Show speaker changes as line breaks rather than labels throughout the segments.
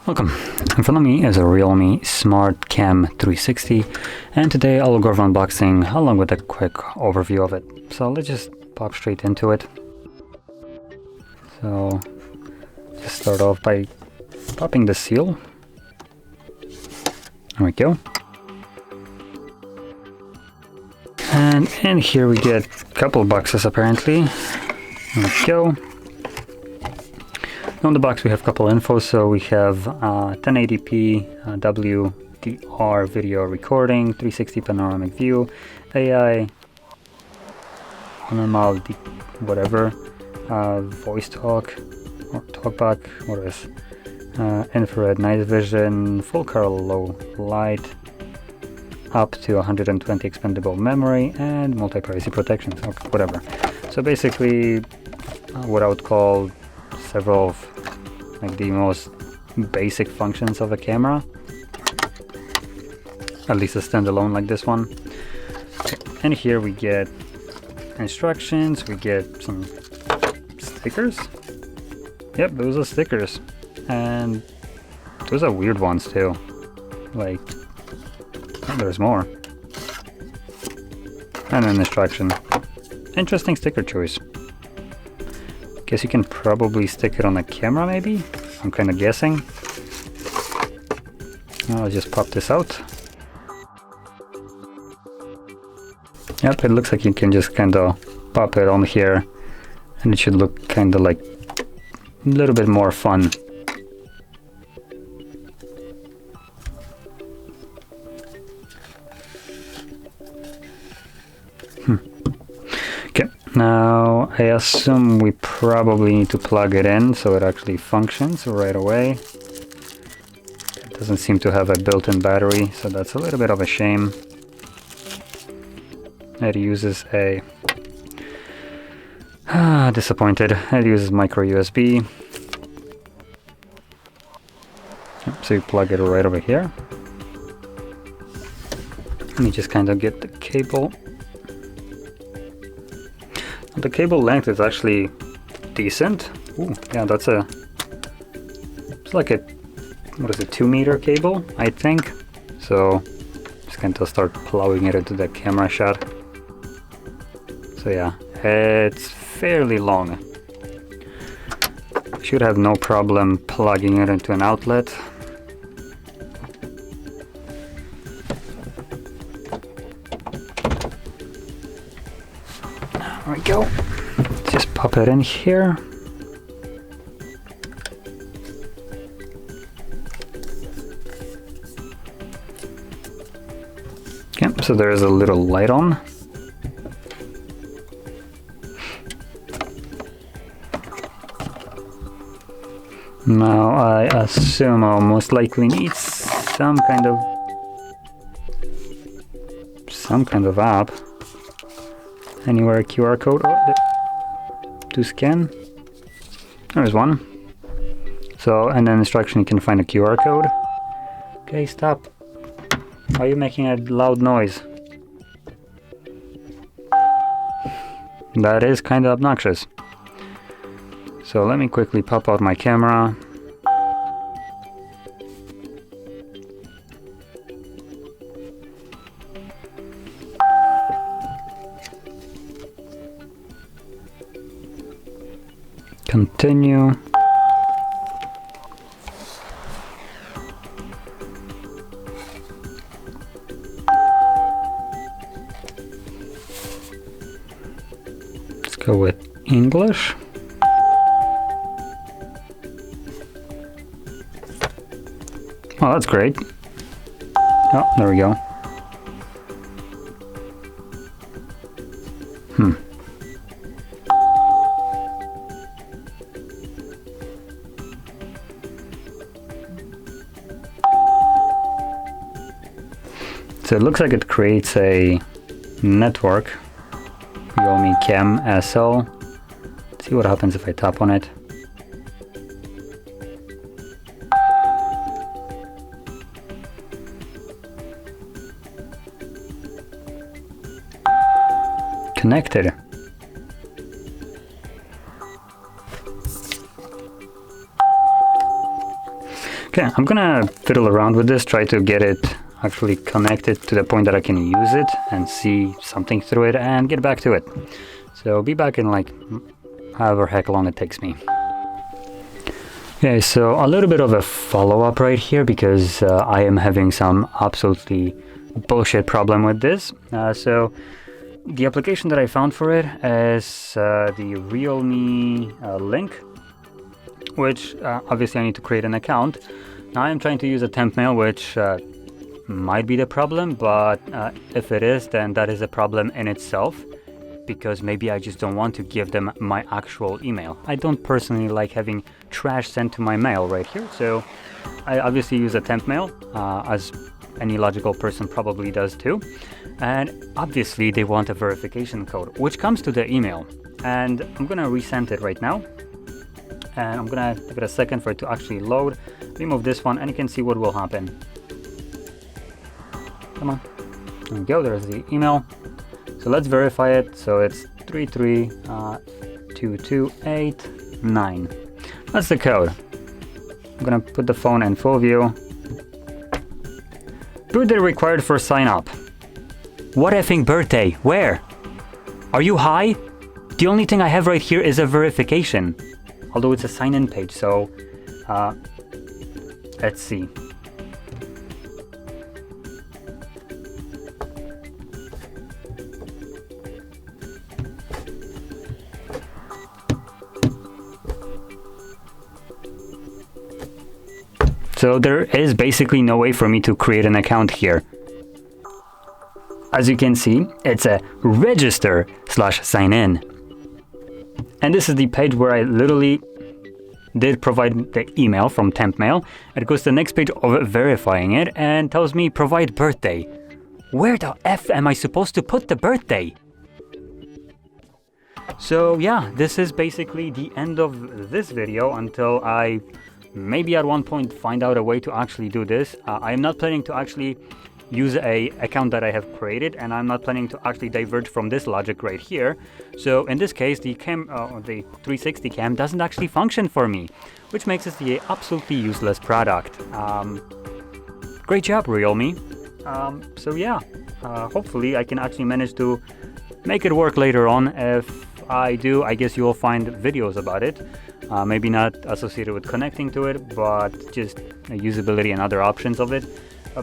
Welcome. In front of me is a REALME Smart Cam 360, and today I'll go over unboxing along with a quick overview of it. So let's just pop straight into it. So just start off by popping the seal. There we go. And in here we get a couple boxes apparently. There we go. On the box we have a couple info, so we have 1080p WDR video recording, 360 panoramic view, AI, normal, whatever, voice talk, or talkback, what is infrared night vision, full color low light, up to 120 expandable memory, and multi-privacy protection, so whatever. So basically what I would call several of like the most basic functions of a camera, at least a standalone like this one. And here we get instructions, we get some stickers. Yep, those are stickers, and those are weird ones too. Like, oh, there's more, and an instruction. Interesting sticker choice. Guess you can probably stick it on the camera, maybe? I'm kind of guessing. I'll just pop this out. Yep, it looks like you can just kind of pop it on here, and it should look kind of like a little bit more fun. Okay, now I assume we probably need to plug it in so it actually functions right away. It doesn't seem to have a built-in battery, so that's a little bit of a shame. It uses a... disappointed. It uses micro USB. So you plug it right over here. Let me just kind of get the cable. The cable length is actually decent. Ooh, yeah, that's a... It's like a... What is it, 2-meter cable, I think. So just kind of start plowing it into the camera shot. So yeah, it's fairly long. Should have no problem plugging it into an outlet. There we go. Just pop it in here. Okay, so there's a little light on. Now I assume I'll most likely need some kind of app. Anywhere a QR code to scan. There's one. So, and then instruction, you can find a QR code. Okay, stop. Why are you making a loud noise? That is kind of obnoxious. So let me quickly pop out my camera. Continue. Let's go with English. Oh, that's great. Oh, there we go. So it looks like it creates a network, REALME Cam SL. Let's see what happens if I tap on it. Connected. Okay, I'm gonna fiddle around with this, try to get it actually connected to the point that I can use it and see something through it and get back to it. So be back in like however heck long it takes me. Okay, so a little bit of a follow-up right here because I am having some absolutely bullshit problem with this. So the application that I found for it is the REALME link, which obviously I need to create an account. Now I'm trying to use a temp mail, which might be the problem, but if it is, then that is a problem in itself, because maybe I just don't want to give them my actual email. I don't personally like having trash sent to my mail right here, so I obviously use a temp mail, as any logical person probably does too. And obviously they want a verification code, which comes to the email. And I'm gonna resend it right now. And I'm gonna give it a second for it to actually load. Remove this one and you can see what will happen. Come on, there we go, there's the email. So let's verify it. So it's 332289. That's the code. I'm gonna put the phone in full view. Birthday required for sign up. What effing birthday? Where? Are you high? The only thing I have right here is a verification. Although it's a sign-in page, so let's see. So there is basically no way for me to create an account here. As you can see, it's a register/sign-in. And this is the page where I literally did provide the email from temp mail. It goes to the next page of verifying it and tells me provide birthday. Where the F am I supposed to put the birthday? So yeah, this is basically the end of this video until I maybe at one point find out a way to actually do this. I am not planning to actually use a account that I have created, and I'm not planning to actually diverge from this logic right here. So in this case, the 360 cam doesn't actually function for me, which makes it the absolutely useless product. Great job, Realme. So yeah, hopefully I can actually manage to make it work later on. If I do, I guess you will find videos about it. Maybe not associated with connecting to it, but just usability and other options of it.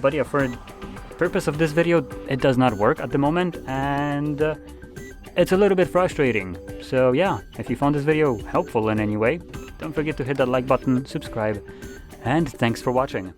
But yeah, for the purpose of this video, it does not work at the moment, and it's a little bit frustrating. So yeah, if you found this video helpful in any way, don't forget to hit that like button, subscribe, and thanks for watching.